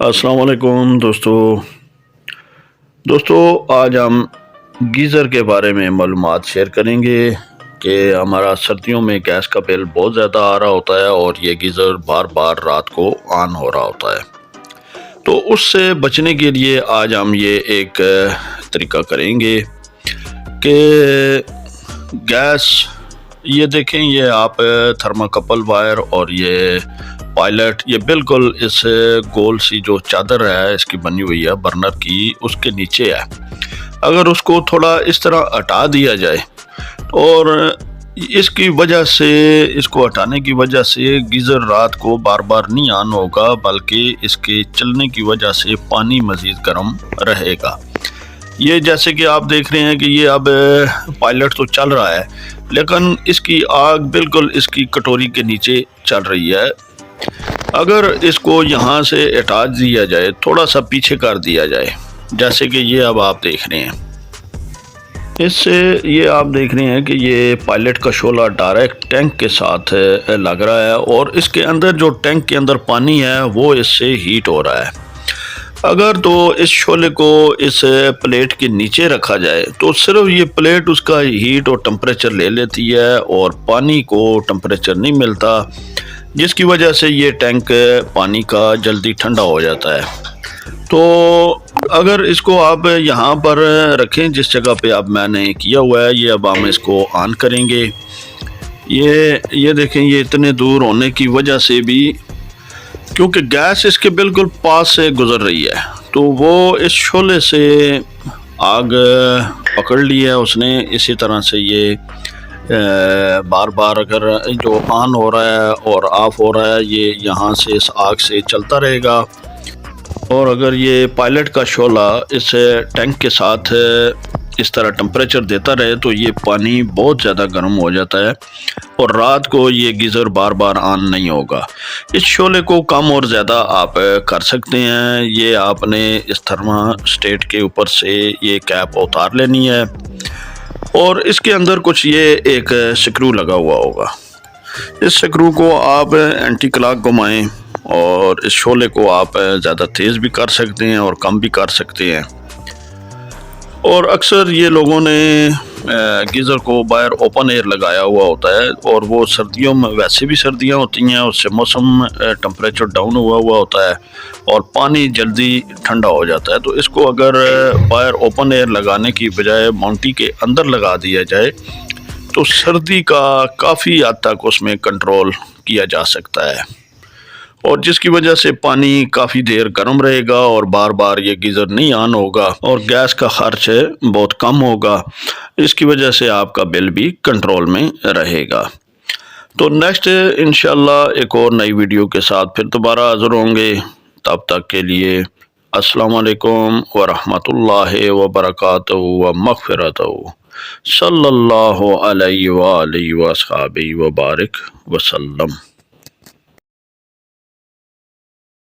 السلام علیکم دوستو آج ہم گیزر کے بارے میں معلومات شیئر کریں گے کہ ہمارا سردیوں میں گیس کا بل بہت زیادہ آ رہا ہوتا ہے اور یہ گیزر بار بار رات کو آن ہو رہا ہوتا ہے۔ تو اس سے بچنے کے لیے آج ہم یہ ایک طریقہ کریں گے کہ گیس یہ دیکھیں، یہ آپ تھرماکپل وائر اور یہ پائلٹ یہ بالکل اس گول سی جو چادر ہے اس کی بنی ہوئی ہے برنر کی، اس کے نیچے ہے۔ اگر اس کو تھوڑا اس طرح ہٹا دیا جائے اور اس کی وجہ سے، اس کو ہٹانے کی وجہ سے گیزر رات کو بار بار نہیں آن ہوگا، بلکہ اس کے چلنے کی وجہ سے پانی مزید گرم رہے گا۔ یہ جیسے کہ آپ دیکھ رہے ہیں کہ یہ اب پائلٹ تو چل رہا ہے لیکن اس کی آگ بالکل اس کی کٹوری کے نیچے چل رہی ہے۔ اگر اس کو یہاں سے ہٹا دیا جائے، تھوڑا سا پیچھے کر دیا جائے، جیسے کہ یہ اب آپ دیکھ رہے ہیں، اس سے یہ آپ دیکھ رہے ہیں کہ یہ پائلٹ کا شعلہ ڈائریکٹ ٹینک کے ساتھ لگ رہا ہے اور اس کے اندر جو ٹینک کے اندر پانی ہے وہ اس سے ہیٹ ہو رہا ہے۔ اگر تو اس شعلے کو اس پلیٹ کے نیچے رکھا جائے تو صرف یہ پلیٹ اس کا ہیٹ اور ٹمپریچر لے لیتی ہے اور پانی کو ٹمپریچر نہیں ملتا، جس کی وجہ سے یہ ٹینک پانی کا جلدی ٹھنڈا ہو جاتا ہے۔ تو اگر اس کو آپ یہاں پر رکھیں جس جگہ پہ اب میں نے کیا ہوا ہے، یہ اب ہم اس کو آن کریں گے۔ یہ دیکھیں، یہ اتنے دور ہونے کی وجہ سے بھی، کیونکہ گیس اس کے بالکل پاس سے گزر رہی ہے، تو وہ اس شعلے سے آگ پکڑ لی ہے اس نے۔ اسی طرح سے یہ بار بار اگر جو آن ہو رہا ہے اور آف ہو رہا ہے، یہ یہاں سے اس آگ سے چلتا رہے گا۔ اور اگر یہ پائلٹ کا شعلہ اس ٹینک کے ساتھ اس طرح ٹمپریچر دیتا رہے تو یہ پانی بہت زیادہ گرم ہو جاتا ہے اور رات کو یہ گیزر بار بار آن نہیں ہوگا۔ اس شعلے کو کم اور زیادہ آپ کر سکتے ہیں۔ یہ آپ نے اس تھرماسٹیٹ کے اوپر سے یہ کیپ اتار لینی ہے اور اس کے اندر کچھ یہ ایک سکرو لگا ہوا ہوگا۔ اس سکرو کو آپ اینٹی کلاک گھمائیں اور اس شعلے کو آپ زیادہ تیز بھی کر سکتے ہیں اور کم بھی کر سکتے ہیں۔ اور اکثر یہ لوگوں نے گیزر کو باہر اوپن ایئر لگایا ہوا ہوتا ہے اور وہ سردیوں میں، ویسے بھی سردیاں ہوتی ہیں، اس سے موسم ٹمپریچر ڈاؤن ہوا ہوتا ہے اور پانی جلدی ٹھنڈا ہو جاتا ہے۔ تو اس کو اگر باہر اوپن ایئر لگانے کی بجائے مونٹی کے اندر لگا دیا جائے تو سردی کا کافی حد تک اس میں کنٹرول کیا جا سکتا ہے، اور جس کی وجہ سے پانی کافی دیر گرم رہے گا اور بار بار یہ گیزر نہیں آن ہوگا اور گیس کا خرچ بہت کم ہوگا۔ اس کی وجہ سے آپ کا بل بھی کنٹرول میں رہے گا۔ تو نیکسٹ انشاءاللہ ایک اور نئی ویڈیو کے ساتھ پھر دوبارہ حاضر ہوں گے۔ تب تک کے لیے السلام علیکم ورحمۃ اللہ وبرکاتہ ومغفرتہ۔ صلی اللہ علیہ وآلہ وصحبہ وبارک وسلم۔